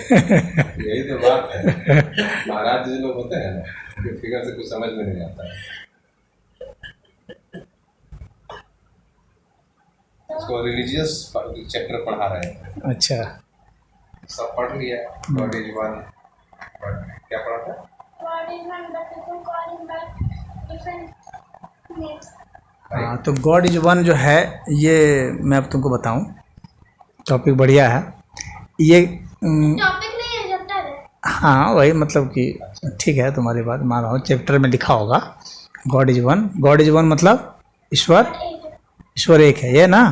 यही तो बात है। महाराज जी लोग होते हैं ना, उनके फिगर से कुछ समझ में नहीं आता है। उसको रिलीजियस चैप्टर पढ़ा रहे हैं। अच्छा, सब पढ़ लिया, गॉड इज वन, क्या पढ़ा था? God is one, but people call him by different names. हाँ, तो गॉड इज वन जो है ये मैं अब तुमको बताऊं, टॉपिक बढ़िया है ये। टॉपिक नहीं है, चैप्टर है। हाँ वही, मतलब कि ठीक है तुम्हारी बात मान रहा हूँ, चैप्टर में लिखा होगा God is one. God is one मतलब ईश्वर, ईश्वर एक है, ये ना।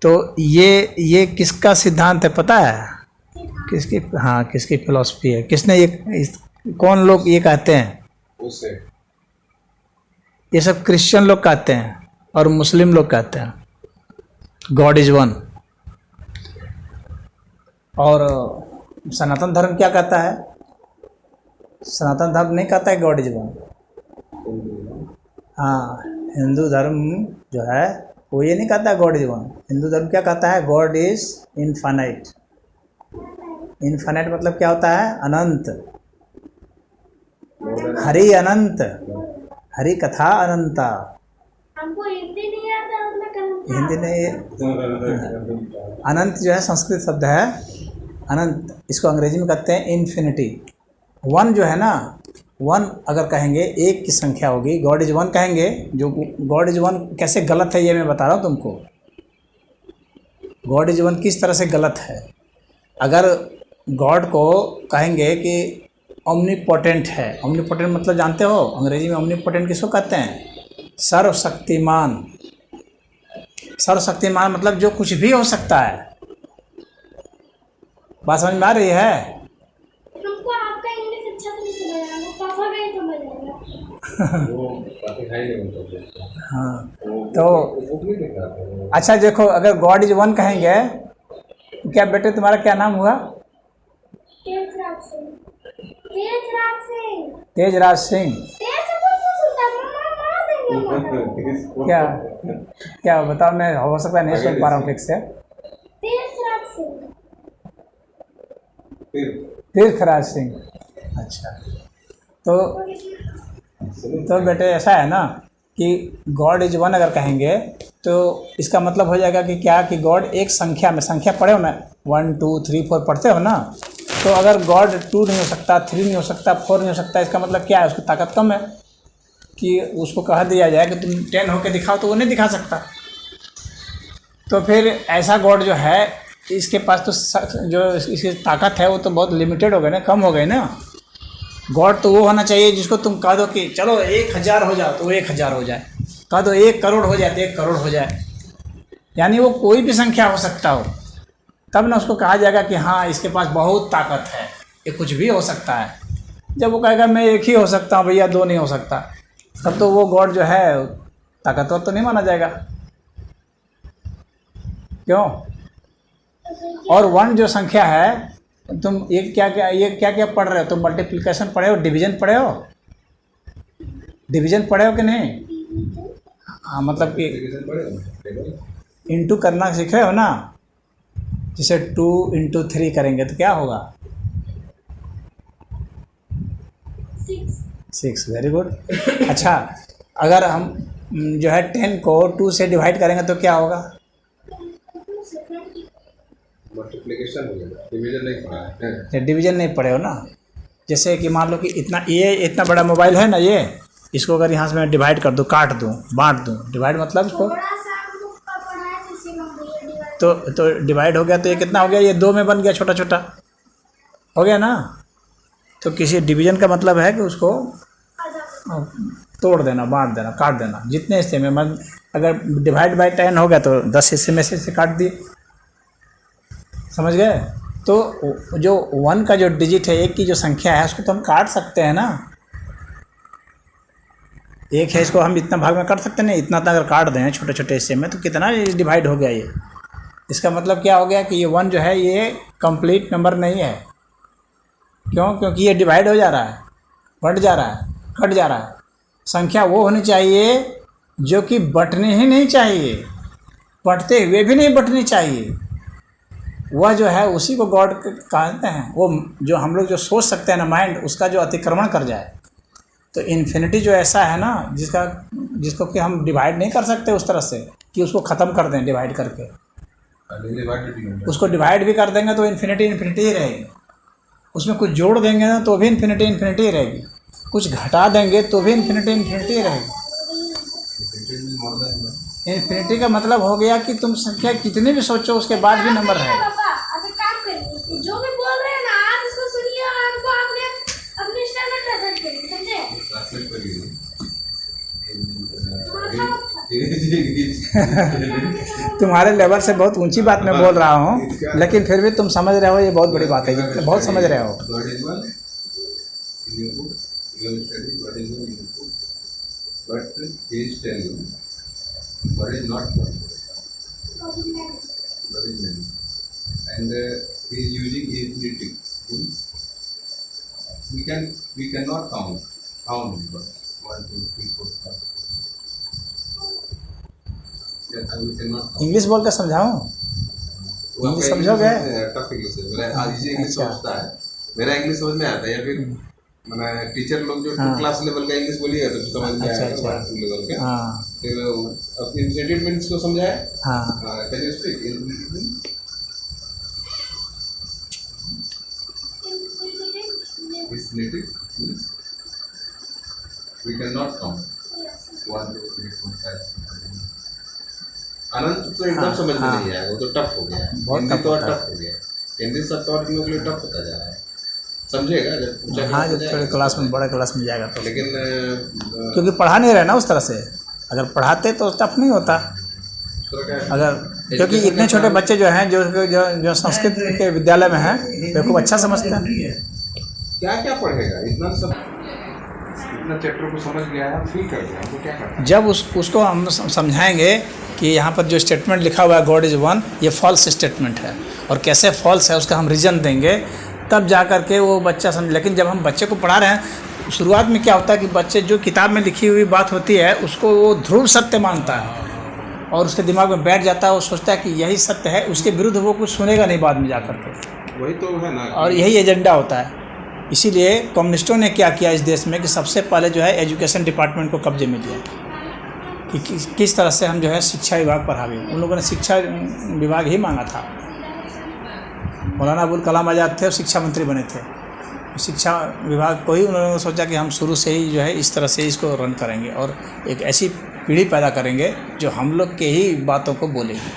तो ये किसका सिद्धांत है पता है? किसकी, हाँ किसकी फिलॉसफी है? किसने ये कौन लोग ये कहते हैं? उससे ये सब क्रिश्चियन लोग कहते हैं और मुस्लिम लोग कहते हैं गॉड इज वन। और सनातन धर्म क्या कहता है? सनातन धर्म नहीं कहता है गॉड इज वन। हाँ, हिंदू धर्म जो है वो ये नहीं कहता है गॉड इज वन। हिंदू धर्म क्या कहता है? God is infinite. इनफाइनाइट मतलब क्या होता है? अनंत। हरि अनंत, हरि कथा अनंता। हमको हिंदी नहीं आता, मतलब कहाँ हिंदी नहीं, अनंत जो है संस्कृत शब्द है अनंत, इसको अंग्रेजी में कहते हैं इन्फिनिटी। वन जो है ना, वन अगर कहेंगे एक की संख्या होगी, गॉड इज वन कहेंगे। जो गॉड इज वन कैसे गलत है ये मैं बता रहा हूँ तुमको। गॉड इज वन किस तरह से गलत है? अगर गॉड को कहेंगे कि ओमनीपोटेंट है, ओमनीपोटेंट मतलब जानते हो अंग्रेजी में ओमनीपोटेंट किसको कहते हैं? सर्वशक्तिमान। सर्वशक्तिमान मतलब जो कुछ भी हो सकता है। बात समझ में आ रही है? हमको आपका इंग्लिश अच्छा से नहीं समझ आएगा, पापा का ही समझ आएगा। वो बातें है ही नहीं उनको। हाँ, वो तो नहीं लिख रहा था। अच्छा देखो, अगर गॉड इज वन कहेंगे तो क्या बेटे तुम्हारा क्या नाम हुआ? तेजराज सिंह। तेजराज सिंह। तेजराज सिंह। तेज से कोई नहीं सुनता, मम्मा मार देंगे। क्या क्या बताओ, मैं हो सकता है नहीं सुन पा रहा हूँ ठीक से। तेजराज सिंह। तीर्थराज सिंह। अच्छा, तो बेटे ऐसा है ना कि गॉड इज वन अगर कहेंगे तो इसका मतलब हो जाएगा कि क्या, कि गॉड एक संख्या में, संख्या पढ़े हो ना, 1 2 3 4 पढ़ते हो ना, तो अगर गॉड 2 नहीं हो सकता, 3 नहीं हो सकता, 4 नहीं हो सकता, इसका मतलब क्या है? उसकी ताकत कम है। कि उसको कह दिया जाए कि तुम 10 होके दिखाओ तो वो नहीं दिखा सकता। तो फिर ऐसा गॉड जो है इसके पास तो जो इसकी ताकत है वो तो बहुत लिमिटेड हो गई ना, कम हो गई ना। गॉड तो वो होना चाहिए जिसको तुम कह दो कि चलो 1000 हो जाओ तो वो 1000 हो जाए, कह दो 1 करोड़ हो जाए तो 1 करोड़ हो जाए। यानी वो कोई भी संख्या हो सकता हो, तब ना उसको कहा जाएगा कि हाँ इसके पास बहुत ताकत है, ये कुछ भी हो सकता है। जब वो कहेगा मैं 1 ही हो सकता हूँ भैया, 2 नहीं हो सकता, तब तो वो गॉड जो है ताकतवर तो नहीं माना जाएगा। क्यों? और 1 जो संख्या है, तुम ये क्या पढ़ रहे हो? तुम मल्टीप्लिकेशन पढ़े हो, डिवीजन पढ़े हो? डिवीजन पढ़े हो कि नहीं? हाँ, मतलब कि इंटू करना सीखे हो ना। जैसे 2 × 3 करेंगे तो क्या होगा? 6। Very good. अच्छा, अगर हम जो है 10 को 2 से डिवाइड करेंगे तो क्या होगा? मल्टीप्लिकेशन हो जाएगा, डिवीजन नहीं पढ़ा है। डिवीजन नहीं पढ़े हो ना। जैसे कि मान लो कि इतना बड़ा मोबाइल है ना, ये इसको अगर यहाँ से मैं डिवाइड कर दूँ, काट दूँ, बांट दूँ, डिवाइड मतलब इसको तो डिवाइड हो गया, तो ये कितना हो गया? ये 2 में बन गया, छोटा छोटा हो गया ना। तो किसी डिवीजन का मतलब है कि उसको तोड़ देना, बांट देना, काट देना। जितने हिस्से में, अगर डिवाइड बाई 10 हो गया तो 10 हिस्से में से काट दिए। समझ गए? तो जो 1 का जो डिजिट है, 1 की जो संख्या है, उसको तो हम काट सकते हैं ना। 1 है, इसको हम इतना भाग में काट सकते नहीं, इतना अगर काट दें छोटे छोटे हिस्से में तो कितना डिवाइड हो गया ये। इसका मतलब क्या हो गया कि ये 1 जो है ये कंप्लीट नंबर नहीं है। क्यों? क्योंकि ये डिवाइड हो जा रहा है, बढ़ जा रहा है, कट जा रहा है। संख्या वो होनी चाहिए जो कि बटनी ही नहीं चाहिए, बढ़ते हुए भी नहीं बटनी चाहिए। वह जो है उसी को गॉड कहते हैं। वो जो हम लोग जो सोच सकते हैं ना माइंड, उसका जो अतिक्रमण कर जाए। तो इन्फिनिटी जो ऐसा है ना जिसको कि हम डिवाइड नहीं कर सकते उस तरह से कि उसको ख़त्म कर दें डिवाइड करके। उसको डिवाइड भी कर देंगे तो इन्फिनिटी इन्फिनिटी ही रहेगी। उसमें कुछ जोड़ देंगे ना तो भी इन्फिनिटी इन्फिनिटी ही रहेगी। कुछ घटा देंगे तो भी इन्फिनिटी इन्फिनिटी ही रहेगी। इन्फिनिटी का मतलब हो गया कि तुम संख्या कितनी भी सोचो उसके बाद भी नंबर रहेगा। पापा अब एक काम करिए, जो भी बोल रहे हैं ना आप इसको सुनिए और उनको आपने अपने स्टाइल में ट्रांसलेट करिए, समझे? तुम्हारे लेवल से बहुत ऊंची बात मैं बोल रहा हूँ, लेकिन फिर भी तुम समझ रहे हो, ये बहुत बड़ी बात है। बहुत समझ रहे हो। But is not one. But is many. And he is using infinity. We cannot count. Count. 1, 2, 3, 4, 5. We cannot count. English बोल कर समझाऊँ? इंग्लिश समझोगे? टफ इंग्लिश है। मेरा आज इसे इंग्लिश समझता है। मेरा इंग्लिश समझ में आता है या फिर मैंने टीचर लोग जो क्लास लेवल का इंग्लिश बोलिएगा तो समझ में आएगा लेवल के। फिर अब इन्फिनिटी मीन्स को समझाए। Can you speak infinity means? Infinity means we cannot count 1, 2, 3, 4, 5, 6, 7। अनंत तो एकदम समझ में नहीं आएगा, वो तो टफ हो गया। हिंदी तो टफ हो गया। हिंदी सब तो और लोगों के लिए टफ होता जा रहा है। समझेगा जब हाँ, जब थोड़े क्लास में बड़े क्लास में जाएगा तो। लेकिन क्योंकि पढ़ा नहीं रहे ना उस तरह से। अगर पढ़ाते तो टफ नहीं होता। अगर क्योंकि इतने छोटे बच्चे जो हैं जो संस्कृत के विद्यालय में हैं वे खूब अच्छा समझते हैं। क्या क्या पढ़ेगा? इतना चैप्टर को समझ गया है, फील कर गया, तो क्या करना? जब उसको हम समझाएंगे कि यहाँ पर जो स्टेटमेंट लिखा हुआ है गॉड इज़ वन, ये फॉल्स स्टेटमेंट है और कैसे फॉल्स है उसका हम रीज़न देंगे, तब जा कर के वो बच्चा समझ। लेकिन जब हम बच्चे को पढ़ा रहे हैं, शुरुआत में क्या होता है कि बच्चे जो किताब में लिखी हुई बात होती है उसको वो ध्रुव सत्य मानता है और उसके दिमाग में बैठ जाता है। वो सोचता है कि यही सत्य है, उसके विरुद्ध वो कुछ सुनेगा नहीं बाद में जा कर के। वही तो है ना। और यही एजेंडा होता है। इसीलिए कम्युनिस्टों ने क्या किया इस देश में कि सबसे पहले जो है एजुकेशन डिपार्टमेंट को कब्जे में लिया कि किस तरह से हम जो है शिक्षा विभाग पढ़ावे। उन लोगों ने शिक्षा विभाग ही मांगा था। मौलाना अबुल कलाम आज़ाद थे और शिक्षा मंत्री बने थे। शिक्षा विभाग को ही उन्होंने सोचा कि हम शुरू से ही जो है इस तरह से इसको रन करेंगे और एक ऐसी पीढ़ी पैदा करेंगे जो हम लोग के ही बातों को बोलेगी।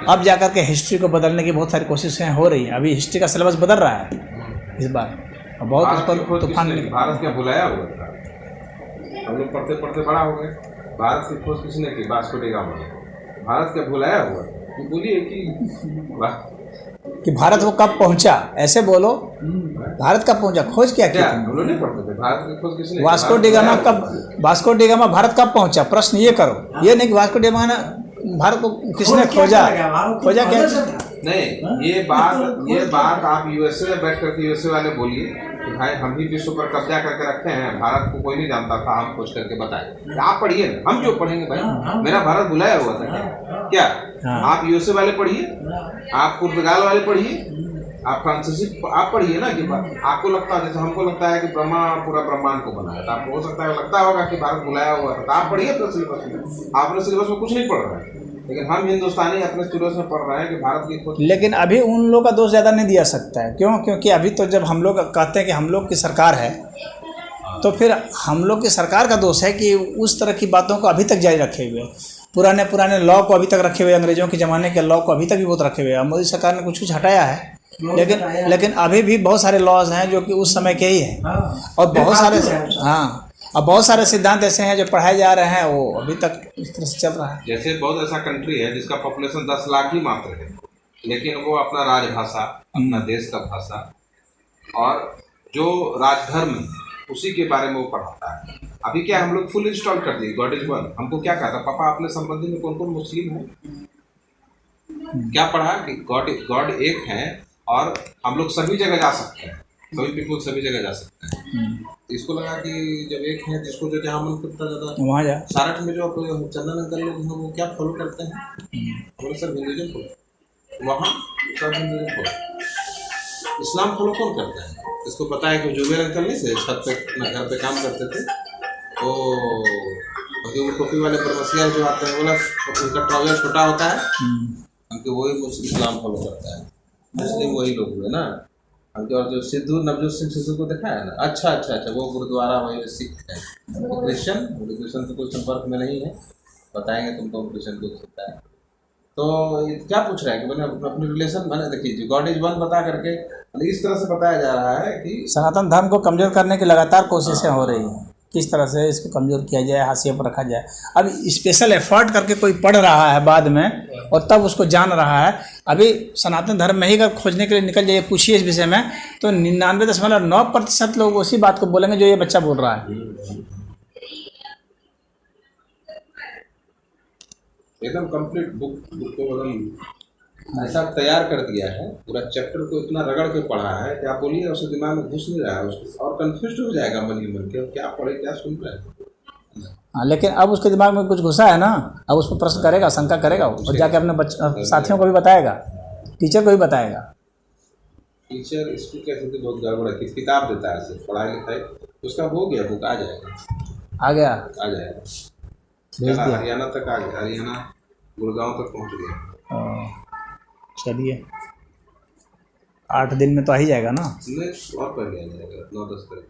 अब जाकर के हिस्ट्री को बदलने की बहुत सारी कोशिशें हो रही हैं। अभी हिस्ट्री का सिलेबस बदल रहा है इस बार और बहुत उस पर तूफान। भारत क्या भुलाया हुआ था? हम लोग पढ़ते पढ़ते बड़ा हो गए। भारत की खोज किसने की? Vasco D gamma. भारत क्या भुलाया हुआ? तो बोलिए कि भारत वो कब पहुंचा, ऐसे बोलो। भारत कब पहुंचा, खोज क्या किया? हम लोग नहीं पढ़ते थे। भारत की खोज किसने? वास्को डी गामा भारत कब पहुंचा, प्रश्न ये करो। ये नहीं कि वास्को डी गामा ना भारत को किसने खोजा क्या? नहीं, ये बात आप यूएसए में बैठ करके यूएसए वाले बोलिए कि भाई हम ही विश्व पर कब्जा करके रखे हैं, भारत को कोई नहीं जानता था, हम खोज करके बताए। आप पढ़िए ना, हम क्यों पढ़ेंगे भाई? मेरा भारत भुलाया हुआ था क्या? आप यूएसए वाले पढ़िए, आप पुर्तगाल वाले पढ़िए, आप फ्रांसीसी आप पढ़िए ना। कि आपको लगता है, जैसे हमको लगता है कि ब्रह्मा पूरा ब्रह्मांड को बनाया था, आपको हो सकता है लगता होगा कि भारत भुलाया हुआ था। आप पढ़िए अपने सिलेबस में। आप अपने सिलेबस में कुछ नहीं पढ़ रहे हैं, लेकिन हम हिंदुस्तानी अपने सिलेबस में पढ़ रहे हैं कि भारत की खोज। लेकिन अभी उन लोग का दोष ज़्यादा नहीं दिया सकता है। क्यों? क्योंकि अभी तो जब हम लोग कहते हैं कि हम लोग की सरकार है, तो फिर हम लोग की सरकार का दोष है कि उस तरह की बातों को अभी तक जारी रखे हुए, पुराने लॉ को अभी तक रखे हुए, अंग्रेजों के ज़माने के लॉ को अभी तक भी बहुत रखे हुए हैं। मोदी सरकार ने कुछ हटाया है, लेकिन अभी भी बहुत सारे लॉज हैं जो कि उस समय के ही हैं और बहुत सारे अब बहुत सारे सिद्धांत ऐसे हैं जो पढ़ाए जा रहे हैं, वो अभी तक इस तरह से चल रहा है। जैसे बहुत ऐसा कंट्री है जिसका पॉपुलेशन 10 लाख ही मात्र है, लेकिन वो अपना राजभाषा, अपना देश का भाषा और जो राजधर्म उसी के बारे में वो पढ़ाता है। अभी क्या हम लोग फुल इंस्टॉल कर दिए गॉड इज वन। हमको क्या कहा था पापा अपने संबंधी में कौन कौन मुस्लिम है? क्या पढ़ा कि गॉड एक है और हम लोग सभी जगह जा सकते हैं, सभी पीपल सभी जगह जा सकते हैं। इसको लगा कि जब एक है जिसको जो जहाँ मन करता जाता वहाँ जा। सारठ में जो चंदन अंकल लोग हैं वो क्या फॉलो करते हैं? वो सब हिंदुइज्म को वहाँ सब हिंदू देखो इस्लाम फॉलो कौन करता है? इसको पता है कि जुबेर अंकल नहीं से छत पे अपना घर पे काम करते थे, तो क्योंकि वो टोपी वाले परमसिया जो आते हैं बोला उनका ट्राउजर छोटा होता है, क्योंकि वही इस्लाम फॉलो करता है, मुस्लिम वही लोग हुए ना। और जो सिद्धू नवजोत सिंह सिद्धू को देखा है ना, अच्छा वो गुरुद्वारा वही सिख है, वो क्रिश्चियन तो कोई संपर्क में नहीं है, बताएंगे तुमको क्रिश्चियन को सकता है। तो ये क्या पूछ रहा है कि मैंने अपने रिलेशन मैंने देखिए गॉड इज वन बता करके इस तरह से बताया जा रहा है कि सनातन धर्म को कमज़ोर करने की लगातार कोशिशें हो रही हैं, किस तरह से इसको कमज़ोर किया जाए, हाशिए पर रखा जाए। अब स्पेशल एफर्ट करके कोई पढ़ रहा है बाद में और तब उसको जान रहा है। अभी सनातन धर्म में ही अगर खोजने के लिए निकल जाइए, पूछिए इस विषय में, तो 99.9% लोग उसी बात को बोलेंगे जो ये बच्चा बोल रहा है। एकदम कंप्लीट बुक को एकदम ऐसा तैयार कर दिया है, पूरा चैप्टर को इतना रगड़ के पढ़ा है कि आप बोलिए उसके दिमाग में घुस नहीं रहा है, उसको और कंफ्यूज हो जाएगा मन ही मन के क्या पढ़े क्या सुन रहे हैं। हाँ, लेकिन अब उसके दिमाग में कुछ घुसा है ना, अब उस पर प्रश्न करेगा, शंका करेगा और जाके अपने साथियों को भी बताएगा, टीचर को भी बताएगा। टीचर इसकी क्या स्थिति बहुत गड़बड़ है, किताब देता है सिर्फ पढ़ाई लिखाई, उसका हो गया बुक आ जाएगा, आ गया, आ जाएगा, हरियाणा तक आ गया, हरियाणा गुड़गांव तक पहुंच गया। चलिए 8 दिन में तो आ ही जाएगा ना, और पहले आ जाएगा 9-10 तारीख।